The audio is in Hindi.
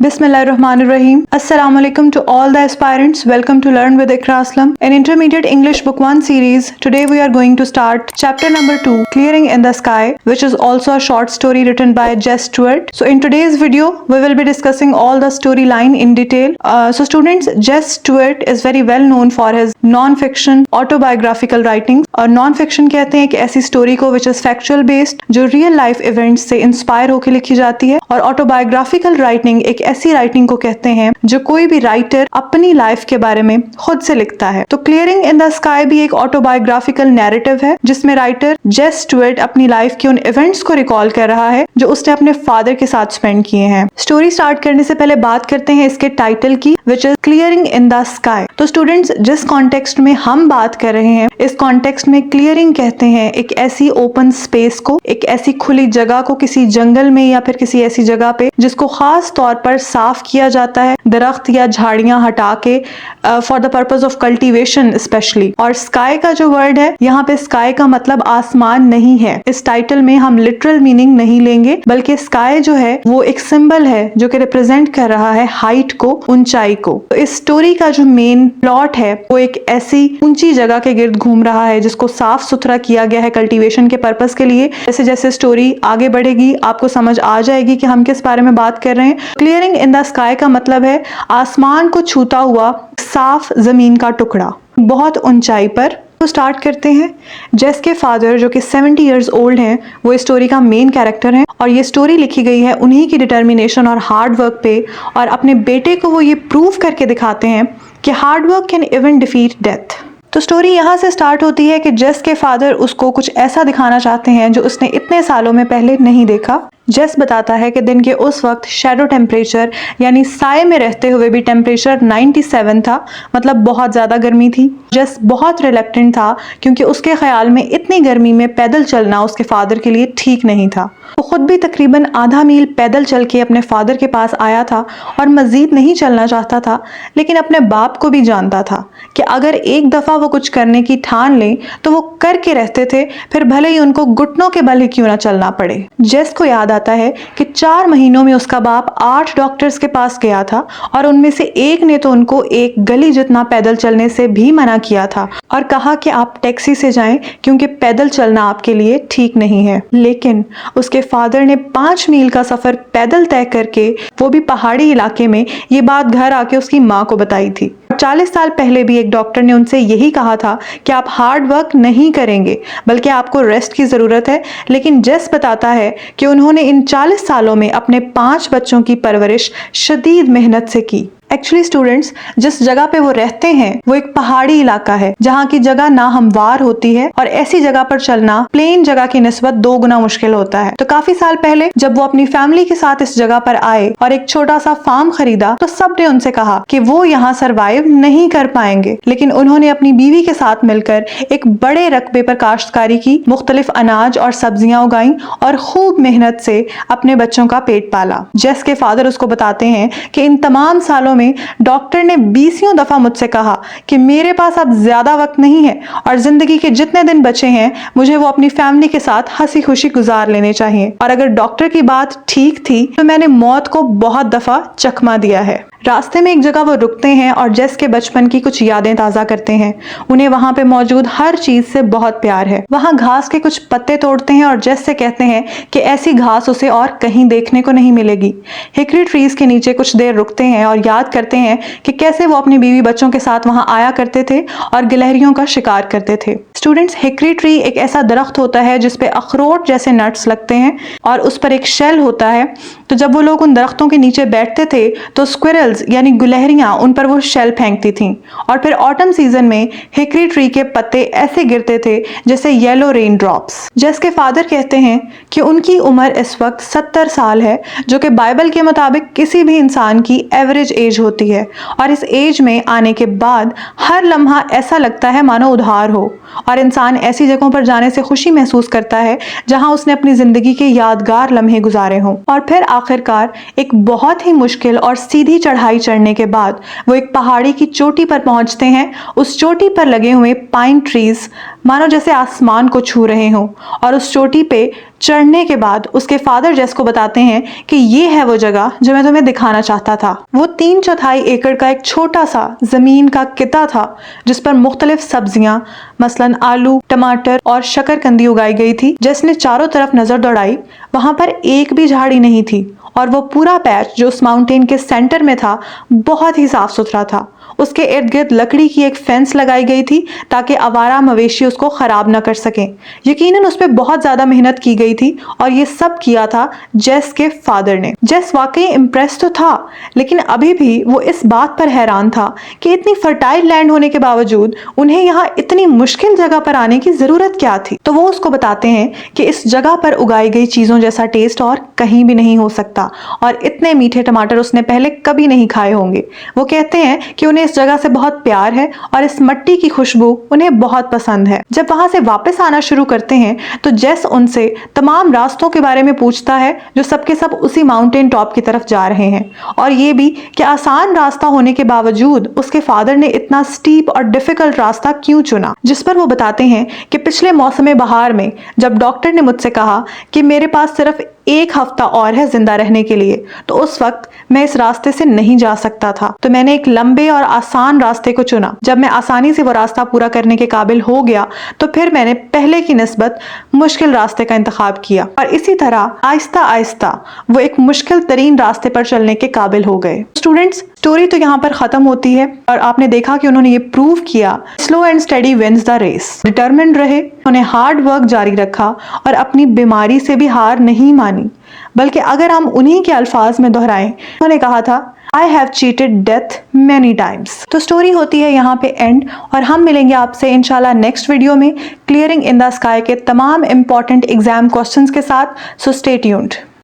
Bismillahirrahmanirrahim. Assalamu alaikum to all the aspirants. Welcome to Learn with Iqra Aslam, an intermediate English book 1 series. Today we are going to start chapter number 2, Clearing in the Sky, which is also a short story written by Jess Stewart. So in today's video, we will be discussing all the storyline in detail. So students, Jess Stewart is very well known for his non-fiction autobiographical writings. और non-fiction कहते हैं एक ऐसी स्टोरी को which is factual based, जो real life events से इंस्पायर होकर लिखी जाती है, और autobiographical writing एक ऐसी राइटिंग को कहते हैं जो कोई भी राइटर अपनी लाइफ के बारे में खुद से लिखता है। तो क्लियरिंग इन द स्काई भी एक ऑटोबायोग्राफिकल नैरेटिव है जिसमें राइटर जेस स्टुअर्ट अपनी लाइफ के उन इवेंट्स को रिकॉल कर रहा है जो उसने अपने फादर के साथ स्पेंड किए हैं। स्टोरी स्टार्ट करने से पहले बात करते हैं इसके टाइटल की, which is clearing in the sky. तो स्टूडेंट्स, जिस कॉन्टेक्स्ट में हम बात कर रहे हैं, इस कॉन्टेक्स्ट में क्लियरिंग कहते हैं एक ऐसी ओपन स्पेस को, एक ऐसी खुली जगह को, किसी जंगल में या फिर किसी ऐसी जगह पे जिसको खास तौर पर साफ किया जाता है दरख्त या झाड़ियां हटा के for the purpose of cultivation specially. और स्काई का जो वर्ड है यहाँ पे, स्काई का मतलब आसमान नहीं है। इस टाइटल में हम लिटरल मीनिंग नहीं लेंगे, बल्कि स्काई जो है वो एक सिंबल है जो कि रिप्रेजेंट कर रहा है हाइट को, ऊंचाई को। तो इस स्टोरी का जो मेन प्लॉट है वो एक ऐसी ऊंची जगह के गिर्द घूम रहा है जिसको साफ सुथरा किया गया है कल्टीवेशन के पर्पज के लिए। जैसे जैसे स्टोरी आगे बढ़ेगी आपको समझ आ जाएगी कि हम किस बारे में बात कर रहे हैं। क्लियरिंग इन द स्काई का मतलब है आसमान को छूता हुआ साफ जमीन का टुकड़ा बहुत ऊंचाई पर। तो स्टार्ट करते हैं। जेस के फादर जो कि 70 इयर्स ओल्ड हैं, वो इस स्टोरी का मेन कैरेक्टर हैं और ये स्टोरी लिखी गई है उन्हीं की डिटर्मिनेशन और हार्ड वर्क पे, और अपने बेटे को वो ये प्रूव करके दिखाते हैं कि hard work can even defeat death. तो स्टोरी यहाँ से स्टार्ट होती है कि जेस के फादर उसको कुछ ऐसा दिखाना चाहते हैं जो उसने इतने सालों में पहले नहीं देखा। जेस बताता है कि दिन के उस वक्त शैडो टेम्परेचर यानी साए में रहते हुए भी टेम्परेचर 97 था, मतलब बहुत ज़्यादा गर्मी थी। जेस बहुत रिलेक्टेंट था क्योंकि उसके ख्याल में इतनी गर्मी में पैदल चलना उसके फादर के लिए ठीक नहीं था। वो खुद भी तकरीबन आधा मील पैदल चल के अपने फादर के पास आया था और मज़ीद नहीं चलना चाहता था, लेकिन अपने बाप को भी जानता था कि अगर एक दफ़ा वो कुछ करने की ठान लें तो वो करके रहते थे, फिर भले ही उनको घुटनों के बल ही क्यों ना चलना पड़े। जेस को याद आता है कि 4 महीनों में उसका बाप 8 डॉक्टर्स के पास गया था और उनमें से एक ने तो उनको एक गली जितना पैदल चलने से भी मना किया था और कहा कि आप टैक्सी से जाएं क्योंकि पैदल चलना आपके लिए ठीक नहीं है। लेकिन उसके फादर ने 5 मील का सफर पैदल तय करके, वो भी पहाड़ी इलाके में, ये बात घर आके उसकी माँ को बताई थी। 40 साल पहले भी एक डॉक्टर ने उनसे यही कहा था कि आप हार्ड वर्क नहीं करेंगे बल्कि आपको रेस्ट की ज़रूरत है। लेकिन जेस बताता है कि उन्होंने इन 40 सालों में अपने 5 बच्चों की परवरिश शदीद मेहनत से की। एक्चुअली स्टूडेंट्स, जिस जगह पे वो रहते हैं वो एक पहाड़ी इलाका है जहाँ की जगह ना हमवार होती है और ऐसी जगह पर चलना प्लेन जगह की निस्बत 2 गुना मुश्किल होता है। तो काफी साल पहले जब वो अपनी फैमिली के साथ इस जगह पर आए और एक छोटा सा फार्म खरीदा तो सब ने उनसे कहा कि वो यहाँ सरवाइव नहीं कर पाएंगे, लेकिन उन्होंने अपनी बीवी के साथ मिलकर एक बड़े रकबे पर काश्तकारी की, मुख्तलिफ अनाज और सब्जियां उगाई और खूब मेहनत से अपने बच्चों का पेट पाला। जेस के फादर उसको बताते हैं कि इन तमाम सालों डॉक्टर ने 20 दफा मुझसे कहा कि मेरे पास अब ज्यादा वक्त नहीं है और जिंदगी के जितने दिन बचे हैं मुझे वो अपनी फैमिली के साथ हंसी खुशी गुजार लेने चाहिए। और अगर डॉक्टर की बात ठीक थी तो मैंने मौत को बहुत दफा चकमा दिया है। रास्ते में एक जगह वो रुकते हैं और जेस के बचपन की कुछ यादें ताज़ा करते हैं। उन्हें वहाँ पे मौजूद हर चीज़ से बहुत प्यार है। वहाँ घास के कुछ पत्ते तोड़ते हैं और जेस से कहते हैं कि ऐसी घास उसे और कहीं देखने को नहीं मिलेगी। हिकरी ट्रीज के नीचे कुछ देर रुकते हैं और याद करते हैं कि कैसे वो अपनी बीवी बच्चों के साथ वहाँ आया करते थे और गिलहरियों का शिकार करते थे। स्टूडेंट्स, हिकरी ट्री एक ऐसा दरख्त होता है जिसपे अखरोट जैसे नट्स लगते हैं और उस पर एक शेल होता है। तो जब वो लोग उन दरख्तों के नीचे बैठते थे तो स्क्विरल्स यानी गुलहरियां उन पर वो शेल फेंकती थीं। और फिर ऑटम सीजन में हिकरी ट्री के पत्ते ऐसे गिरते थे जैसे येलो रेन ड्रॉप्स। जेस के फादर कहते हैं कि उनकी उम्र इस वक्त 70 साल है, जो कि बाइबल के मुताबिक किसी भी इंसान की एवरेज एज होती है। और इस एज में आने के बाद हर लम्हा ऐसा लगता है मानो उधार हो और इंसान ऐसी जगहों पर जाने से खुशी महसूस करता है जहां उसने अपनी जिंदगी के यादगार लम्हे गुजारे हों। और फिर आखिरकार एक बहुत ही मुश्किल और सीधी चढ़ाई चढ़ने के बाद वो एक पहाड़ी की चोटी पर पहुंचते हैं। उस चोटी पर लगे हुए पाइन ट्रीज मानो जैसे आसमान को छू रहे हों। और उस चोटी पे चढ़ने के बाद उसके फादर जेस को बताते हैं कि ये है वो जगह जो मैं तुम्हें दिखाना चाहता था। वो 3/4 एकड़ का एक छोटा सा जमीन का किता था जिस पर मुख्तलिफ सब्जियां मसलन आलू, टमाटर और शकरकंदी उगाई गई थी। जेस ने चारों तरफ नजर दौड़ाई, वहां पर एक भी झाड़ी नहीं थी और वो पूरा पैच जो उस माउंटेन के सेंटर में था बहुत ही साफ सुथरा था। उसके इर्द गिर्द लकड़ी की एक फेंस लगाई गई थी ताकि आवारा मवेशी उसको खराब न कर सकें। यकीनन उस पर बहुत ज्यादा मेहनत की गई थी और ये सब किया था जेस के फादर ने। जेस वाकई इम्प्रेस तो था, लेकिन अभी भी वो इस बात पर हैरान था कि इतनी फर्टाइल लैंड होने के बावजूद उन्हें यहाँ इतनी मुश्किल जगह पर आने की जरूरत क्या थी। तो वो उसको बताते हैं कि इस जगह पर उगाई गई चीजों जैसा टेस्ट और कहीं भी नहीं हो सकता और इतने मीठे टमाटर उसने पहले कभी नहीं खाए होंगे। वो कहते हैं कि उन्हें इस जगह से बहुत प्यार है और इस मट्टी की खुशबू उन्हें बहुत पसंद है। जब वहां से वापस आना शुरू करते हैं तो जेस उनसे तमाम रास्तों के बारे में पूछता है जो सबके सब उसी माउंटेन टॉप की तरफ जा रहे हैं, और ये भी कि आसान रास्ता होने के बावजूद उसके फादर ने इतना स्टीप और डिफिकल्ट रास्ता क्यों चुना। जिस पर वो बताते हैं कि पिछले मौसम बहार में जब डॉक्टर ने मुझसे कहा कि मेरे पास सिर्फ 1 हफ्ता और है जिंदा रहने के लिए, तो उस वक्त मैं इस रास्ते से नहीं जा सकता था, तो मैंने एक लंबे और आसान रास्ते को चुना। जब मैं आसानी से वो रास्ता पूरा करने के काबिल हो गया तो फिर मैंने पहले की निस्बत मुश्किल रास्ते का इंतखाब किया और इसी तरह आहिस्ता आहिस्ता वो एक मुश्किल तरीन रास्ते पर चलने के काबिल हो गए। स्टूडेंट्स, स्टोरी तो यहाँ पर खत्म होती है और आपने देखा कि उन्होंने ये प्रूव किया slow and steady wins the race. Determined रहे, उन्हें हार्ड वर्क जारी रखा और अपनी बीमारी से भी हार नहीं मानी, बल्कि अगर हम उन्हीं के अल्फाज में दोहराएं, उन्होंने कहा था I have cheated death many times। तो स्टोरी होती है यहाँ पे एंड और हम मिलेंगे आपसे इंशाल्लाह नेक्स्ट वीडियो में क्लियरिंग इन द स्काई के तमाम इंपॉर्टेंट एग्जाम क्वेश्चंस के साथ। So stay tuned.